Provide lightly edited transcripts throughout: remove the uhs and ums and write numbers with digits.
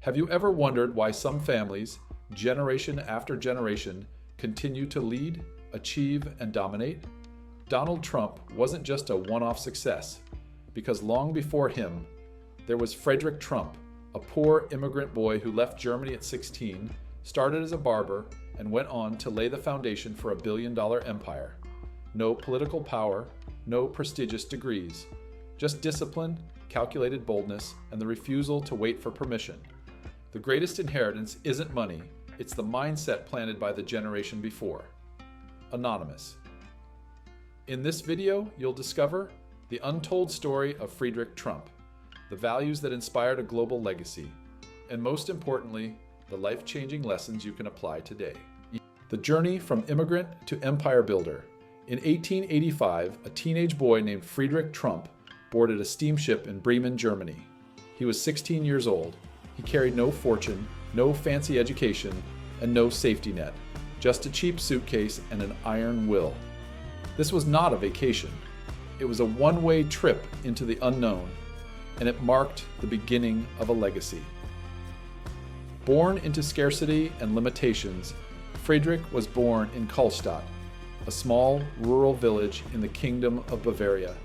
Have you ever wondered why some families, generation after generation, continue to lead, achieve, and dominate? Donald Trump wasn't just a one-off success, because long before him, there was Friedrich Trump, a poor immigrant boy who left Germany at 16, started as a barber, and went on to lay the foundation for a billion-dollar empire. No political power, no prestigious degrees, just discipline, calculated boldness, and the refusal to wait for permission. The greatest inheritance isn't money, it's the mindset planted by the generation before. Anonymous. In this video, you'll discover the untold story of Friedrich Trump, the values that inspired a global legacy, and most importantly, the life-changing lessons you can apply today. The journey from immigrant to empire builder. In 1885, a teenage boy named Friedrich Trump boarded a steamship in Bremen, Germany. He was 16 years old. He carried no fortune, no fancy education, and no safety net, just a cheap suitcase and an iron will. This was not a vacation. It was a one-way trip into the unknown, and it marked the beginning of a legacy. Born into scarcity and limitations, Friedrich was born in Kallstadt, a small rural village in the Kingdom of Bavaria.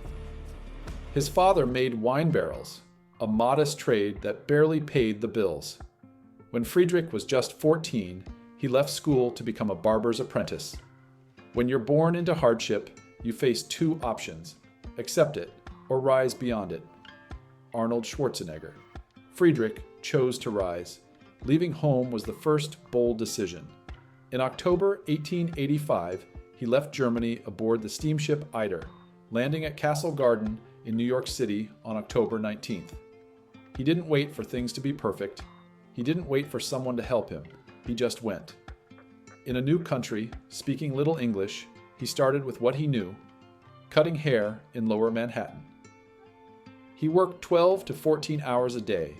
His father made wine barrels, a modest trade that barely paid the bills. When Friedrich was just 14, he left school to become a barber's apprentice. When you're born into hardship, you face two options: accept it or rise beyond it. Arnold Schwarzenegger. Friedrich chose to rise. Leaving home was the first bold decision. In October 1885, he left Germany aboard the steamship Eider, landing at Castle Garden in New York City on October 19th. He didn't wait for things to be perfect. He didn't wait for someone to help him. He just went. In a new country, speaking little English, he started with what he knew: cutting hair in Lower Manhattan. He worked 12 to 14 hours a day.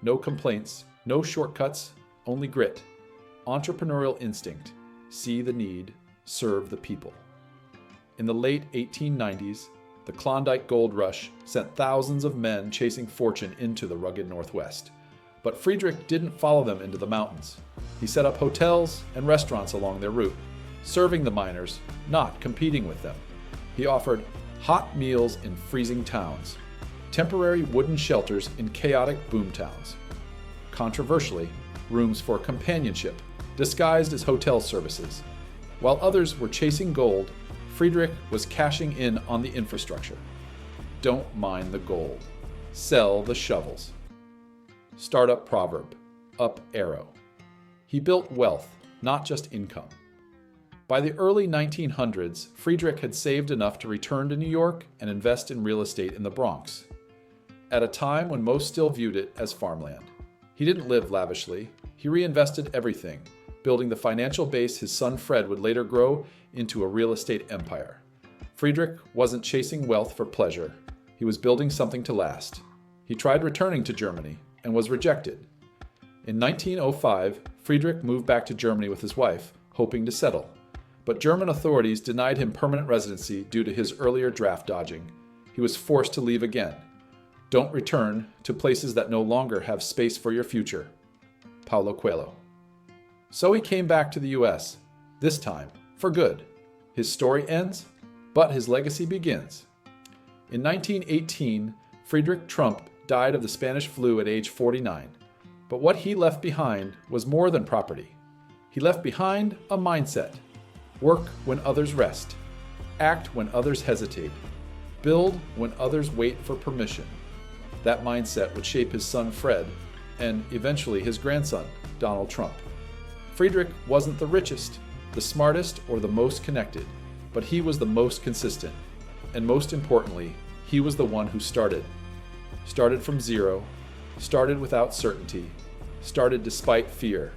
No complaints, no shortcuts, only grit. Entrepreneurial instinct. See the need, serve the people. In the late 1890s, the Klondike Gold Rush sent thousands of men chasing fortune into the rugged Northwest. But Friedrich didn't follow them into the mountains. He set up hotels and restaurants along their route, serving the miners, not competing with them. He offered hot meals in freezing towns, temporary wooden shelters in chaotic boomtowns. Controversially, rooms for companionship, disguised as hotel services. While others were chasing gold, Friedrich was cashing in on the infrastructure. Don't mind the gold. Sell the shovels. Startup proverb, up arrow. He built wealth, not just income. By the early 1900s, Friedrich had saved enough to return to New York and invest in real estate in the Bronx, at a time when most still viewed it as farmland. He didn't live lavishly. He reinvested everything, building the financial base his son Fred would later grow into a real estate empire. Friedrich wasn't chasing wealth for pleasure. He was building something to last. He tried returning to Germany and was rejected. In 1905, Friedrich moved back to Germany with his wife, hoping to settle. But German authorities denied him permanent residency due to his earlier draft dodging. He was forced to leave again. Don't return to places that no longer have space for your future. Paulo Coelho. So he came back to the US, this time for good. His story ends, but his legacy begins. In 1918, Friedrich Trump died of the Spanish flu at age 49. But what he left behind was more than property. He left behind a mindset. Work when others rest. Act when others hesitate. Build when others wait for permission. That mindset would shape his son Fred, and eventually his grandson, Donald Trump. Friedrich wasn't the richest, the smartest, or the most connected, but he was the most consistent. And most importantly, he was the one who started. Started from zero, started without certainty, started despite fear.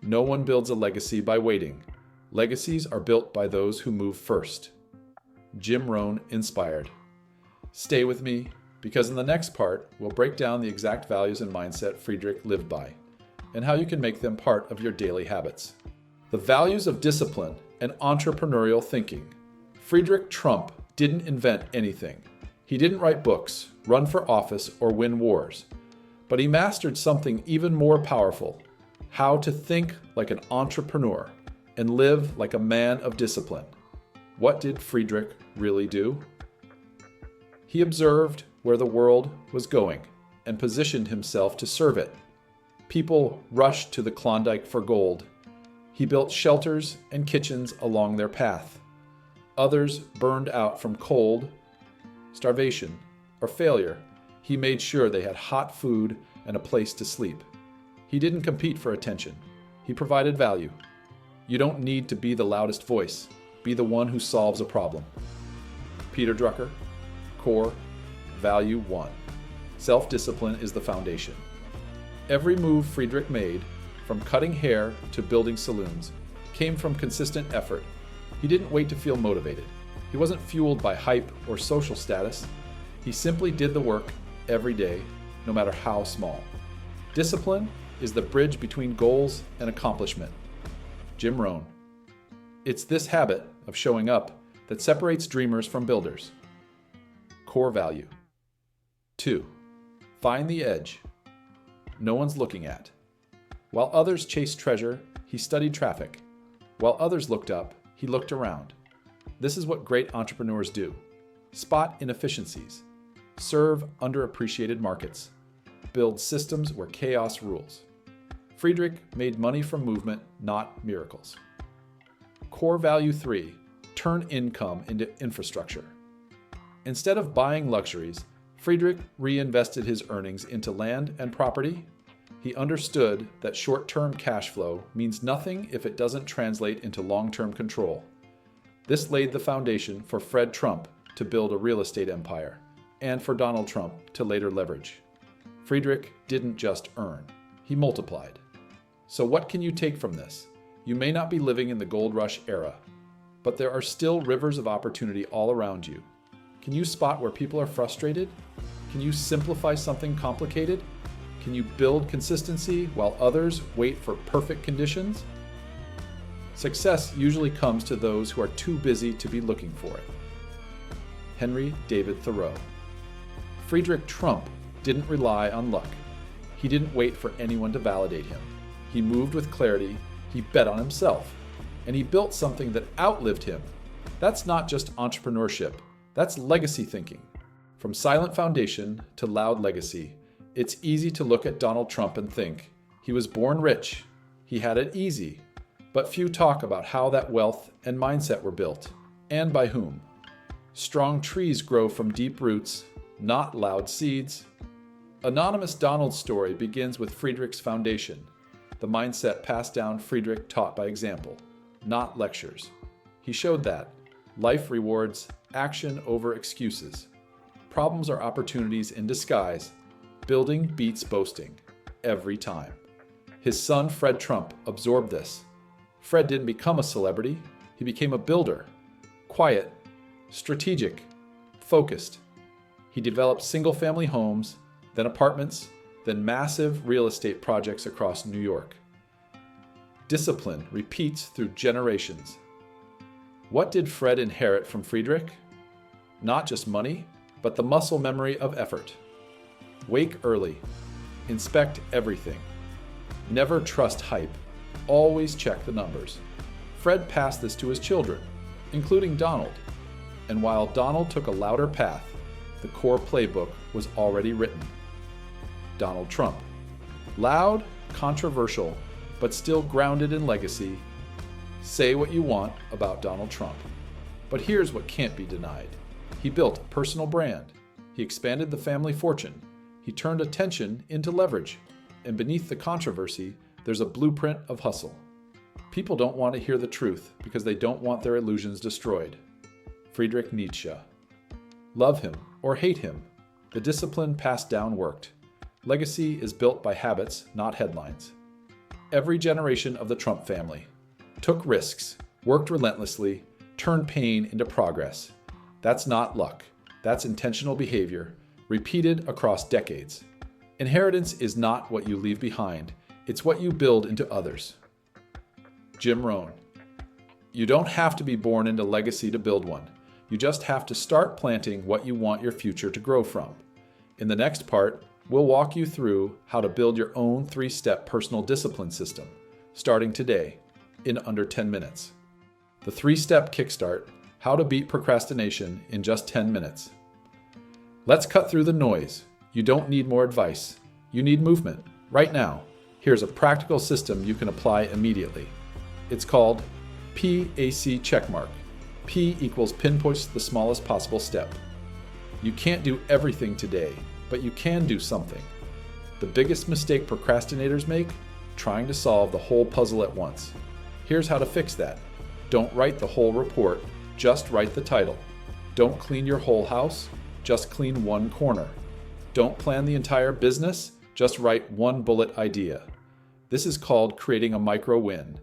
No one builds a legacy by waiting. Legacies are built by those who move first. Jim Rohn inspired. Stay with me, because in the next part, we'll break down the exact values and mindset Friedrich lived by, and how you can make them part of your daily habits. The values of discipline and entrepreneurial thinking. Friedrich Trump didn't invent anything. He didn't write books, run for office, or win wars. But he mastered something even more powerful: how to think like an entrepreneur and live like a man of discipline. What did Friedrich really do? He observed where the world was going and positioned himself to serve it. People rushed to the Klondike for gold. He built shelters and kitchens along their path. Others burned out from cold, starvation, or failure. He made sure they had hot food and a place to sleep. He didn't compete for attention. He provided value. You don't need to be the loudest voice. Be the one who solves a problem. Peter Drucker, Core Value 1. Self-discipline is the foundation. Every move Friedrich made, from cutting hair to building saloons, came from consistent effort. He didn't wait to feel motivated. He wasn't fueled by hype or social status. He simply did the work every day, no matter how small. Discipline is the bridge between goals and accomplishment. Jim Rohn. It's this habit of showing up that separates dreamers from builders. Core value. 2. Find the edge. No one's looking at. While others chased treasure, he studied traffic. While others looked up, he looked around. This is what great entrepreneurs do. Spot inefficiencies. Serve underappreciated markets. Build systems where chaos rules. Friedrich made money from movement, not miracles. Core value 3. Turn income into infrastructure. Instead of buying luxuries, Friedrich reinvested his earnings into land and property. He understood that short-term cash flow means nothing if it doesn't translate into long-term control. This laid the foundation for Fred Trump to build a real estate empire, and for Donald Trump to later leverage. Friedrich didn't just earn, he multiplied. So what can you take from this? You may not be living in the gold rush era, but there are still rivers of opportunity all around you. Can you spot where people are frustrated? Can you simplify something complicated? Can you build consistency while others wait for perfect conditions? Success usually comes to those who are too busy to be looking for it. Henry David Thoreau. Friedrich Trump didn't rely on luck. He didn't wait for anyone to validate him. He moved with clarity, he bet on himself, and he built something that outlived him. That's not just entrepreneurship, that's legacy thinking. From silent foundation to loud legacy, it's easy to look at Donald Trump and think, he was born rich, he had it easy, but few talk about how that wealth and mindset were built, and by whom. Strong trees grow from deep roots, not loud seeds. Anonymous Donald's story begins with Friedrich's foundation, the mindset passed down Friedrich taught by example, not lectures. He showed that life rewards action over excuses. Problems are opportunities in disguise. Building beats boasting, every time. His son, Fred Trump, absorbed this. Fred didn't become a celebrity, he became a builder. Quiet, strategic, focused. He developed single-family homes, then apartments, then massive real estate projects across New York. Discipline repeats through generations. What did Fred inherit from Friedrich? Not just money, but the muscle memory of effort. Wake early. Inspect everything. Never trust hype. Always check the numbers. Fred passed this to his children, including Donald. And while Donald took a louder path, the core playbook was already written. Donald Trump. Loud, controversial, but still grounded in legacy. Say what you want about Donald Trump. But here's what can't be denied. He built a personal brand. He expanded the family fortune. He turned attention into leverage. And beneath the controversy, there's a blueprint of hustle. People don't want to hear the truth because they don't want their illusions destroyed. Friedrich Nietzsche. Love him or hate him, the discipline passed down worked. Legacy is built by habits, not headlines. Every generation of the Trump family took risks, worked relentlessly, turned pain into progress. That's not luck. That's intentional behavior, repeated across decades. Inheritance is not what you leave behind. It's what you build into others. Jim Rohn. You don't have to be born into legacy to build one. You just have to start planting what you want your future to grow from. In the next part, We'll walk you through how to build your own 3-step personal discipline system, starting today, in under 10 minutes. The 3-step kickstart, how to beat procrastination in just 10 minutes. Let's cut through the noise. You don't need more advice. You need movement, right now. Here's a practical system you can apply immediately. It's called PAC checkmark. P equals pinpoints the smallest possible step. You can't do everything today, but you can do something. The biggest mistake procrastinators make? Trying to solve the whole puzzle at once. Here's how to fix that. Don't write the whole report, just write the title. Don't clean your whole house, just clean one corner. Don't plan the entire business, just write one bullet idea. This is called creating a micro win.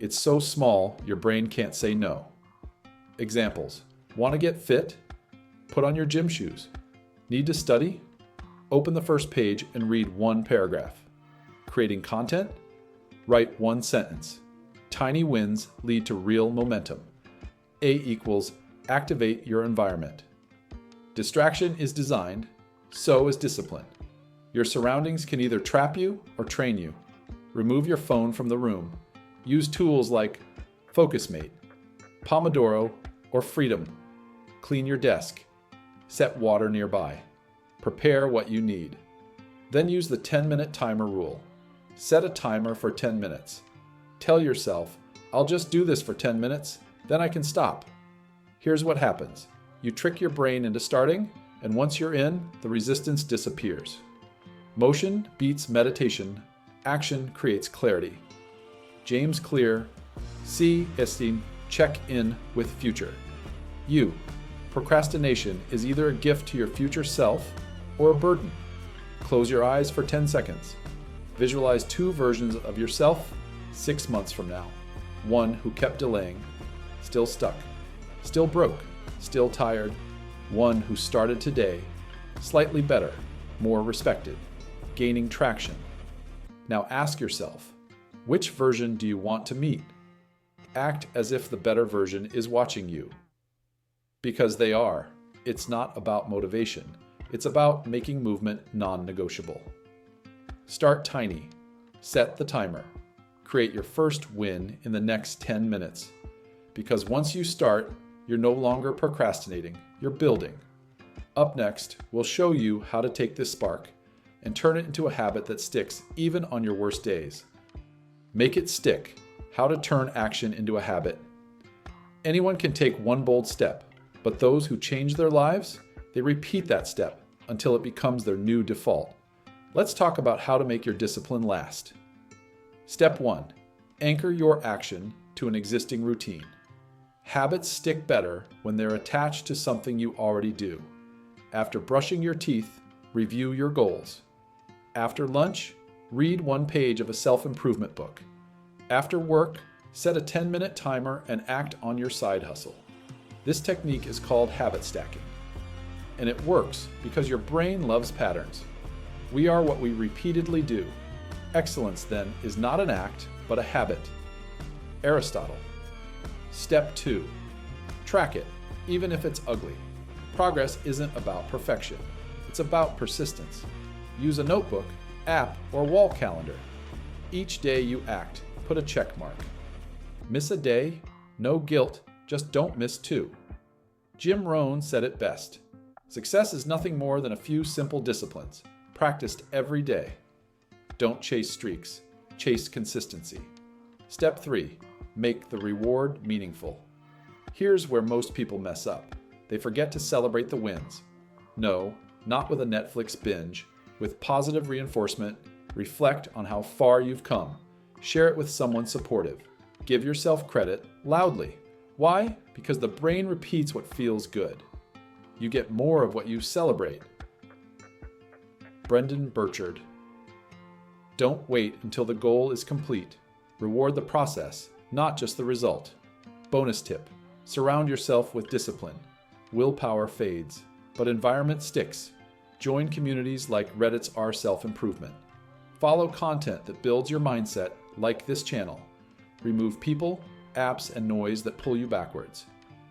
It's so small, your brain can't say no. Examples. Want to get fit? Put on your gym shoes. Need to study? Open the first page and read one paragraph. Creating content? Write one sentence. Tiny wins lead to real momentum. A equals activate your environment. Distraction is designed, so is discipline. Your surroundings can either trap you or train you. Remove your phone from the room. Use tools like FocusMate, Pomodoro, or Freedom. Clean your desk. Set water nearby. Prepare what you need. Then use the 10-minute timer rule. Set a timer for 10 minutes. Tell yourself, I'll just do this for 10 minutes, then I can stop. Here's what happens. You trick your brain into starting, and once you're in, the resistance disappears. Motion beats meditation. Action creates clarity. James Clear, C. Esteem, check in with future. You. Procrastination is either a gift to your future self or a burden. Close your eyes for 10 seconds. Visualize 2 versions of yourself 6 months from now. One who kept delaying, still stuck, still broke, still tired. One who started today, slightly better, more respected, gaining traction. Now ask yourself, which version do you want to meet? Act as if the better version is watching you. Because they are. It's not about motivation. It's about making movement non-negotiable. Start tiny. Set the timer. Create your first win in the next 10 minutes. Because once you start, you're no longer procrastinating, you're building. Up next, we'll show you how to take this spark and turn it into a habit that sticks even on your worst days. Make it stick. How to turn action into a habit. Anyone can take one bold step, but those who change their lives, they repeat that step until it becomes their new default. Let's talk about how to make your discipline last. Step 1. Anchor your action to an existing routine. Habits stick better when they're attached to something you already do. After brushing your teeth, review your goals. After lunch, read one page of a self-improvement book. After work, set a 10-minute timer and act on your side hustle. This technique is called habit stacking. And it works because your brain loves patterns. We are what we repeatedly do. Excellence, then, is not an act, but a habit. Aristotle. Step 2. Track it, even if it's ugly. Progress isn't about perfection. It's about persistence. Use a notebook, app, or wall calendar. Each day you act, put a check mark. Miss a day? No guilt, just don't miss 2. Jim Rohn said it best. Success is nothing more than a few simple disciplines, practiced every day. Don't chase streaks, chase consistency. Step 3. Make the reward meaningful. Here's where most people mess up. They forget to celebrate the wins. No, not with a Netflix binge. With positive reinforcement, reflect on how far you've come. Share it with someone supportive. Give yourself credit loudly. Why? Because the brain repeats what feels good. You get more of what you celebrate. Brendan Burchard. Don't wait until the goal is complete. Reward the process, not just the result. Bonus tip. Surround yourself with discipline. Willpower fades, but environment sticks. Join communities like Reddit's R Self-Improvement. Follow content that builds your mindset, like this channel. Remove people, apps, and noise that pull you backwards.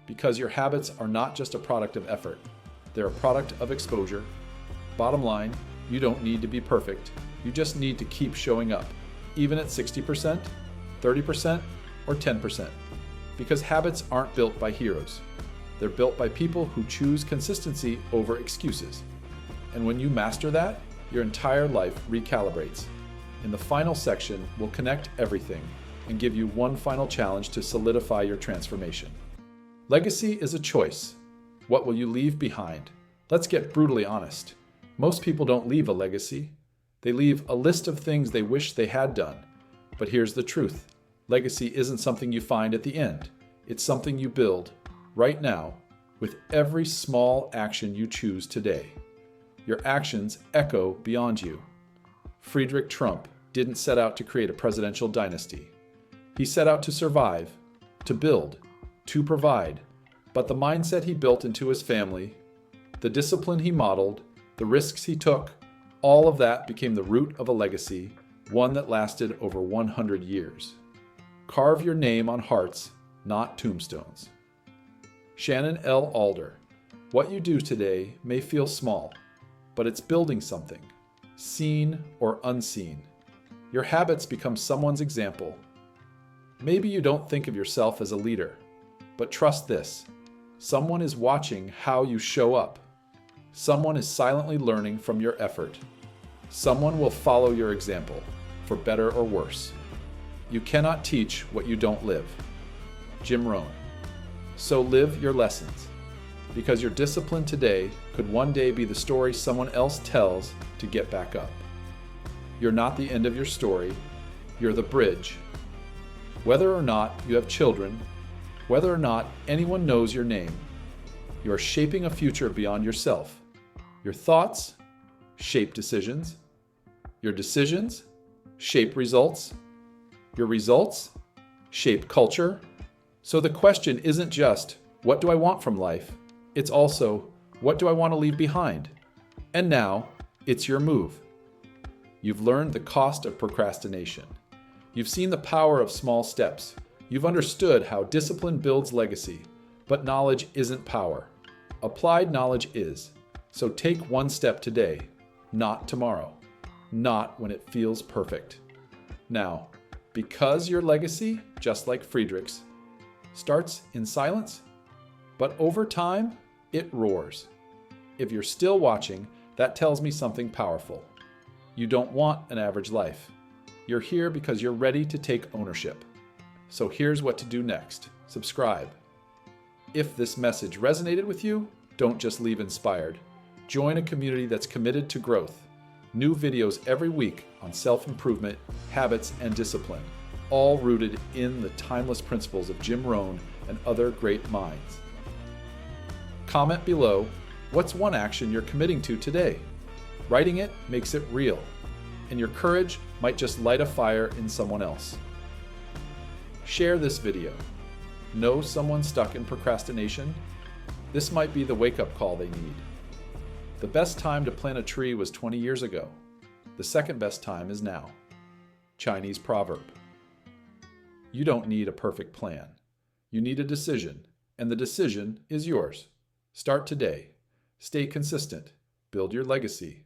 Because your habits are not just a product of effort. They're a product of exposure. Bottom line, You don't need to be perfect. You just need to keep showing up, even at 60%, 30%, or 10%. Because habits aren't built by heroes. They're built by people who choose consistency over excuses. And when you master that, your entire life recalibrates. In the final section, we'll connect everything and give you one final challenge to solidify your transformation. Legacy is a choice. What will you leave behind? Let's get brutally honest. Most people don't leave a legacy. They leave a list of things they wish they had done. But here's the truth. Legacy isn't something you find at the end. It's something you build right now with every small action you choose today. Your actions echo beyond you. Friedrich Trump didn't set out to create a presidential dynasty. He set out to survive, to build, to provide. But the mindset he built into his family, the discipline he modeled, the risks he took, all of that became the root of a legacy, one that lasted over 100 years. Carve your name on hearts, not tombstones. Shannon L. Alder, what you do today may feel small, but it's building something, seen or unseen. Your habits become someone's example. Maybe you don't think of yourself as a leader, but trust this. Someone is watching how you show up. Someone is silently learning from your effort. Someone will follow your example, for better or worse. You cannot teach what you don't live. Jim Rohn. So live your lessons, because your discipline today could one day be the story someone else tells to get back up. You're not the end of your story, you're the bridge. Whether or not you have children, whether or not anyone knows your name, you are shaping a future beyond yourself. Your thoughts shape decisions. Your decisions shape results. Your results shape culture. So the question isn't just, what do I want from life? It's also, what do I want to leave behind? And now, it's your move. You've learned the cost of procrastination. You've seen the power of small steps. You've understood how discipline builds legacy. But knowledge isn't power. Applied knowledge is. So take one step today, not tomorrow, not when it feels perfect. Now, because your legacy, just like Friedrich's, starts in silence, but over time, it roars. If you're still watching, that tells me something powerful. You don't want an average life. You're here because you're ready to take ownership. So here's what to do next. Subscribe. If this message resonated with you, don't just leave inspired. Join a community that's committed to growth. New videos every week on self-improvement, habits, and discipline, all rooted in the timeless principles of Jim Rohn and other great minds. Comment below, what's one action you're committing to today? Writing it makes it real, and your courage might just light a fire in someone else. Share this video. Know someone stuck in procrastination? This might be the wake-up call they need. The best time to plant a tree was 20 years ago. The second best time is now. Chinese proverb. You don't need a perfect plan. You need a decision, and the decision is yours. Start today. Stay consistent. Build your legacy.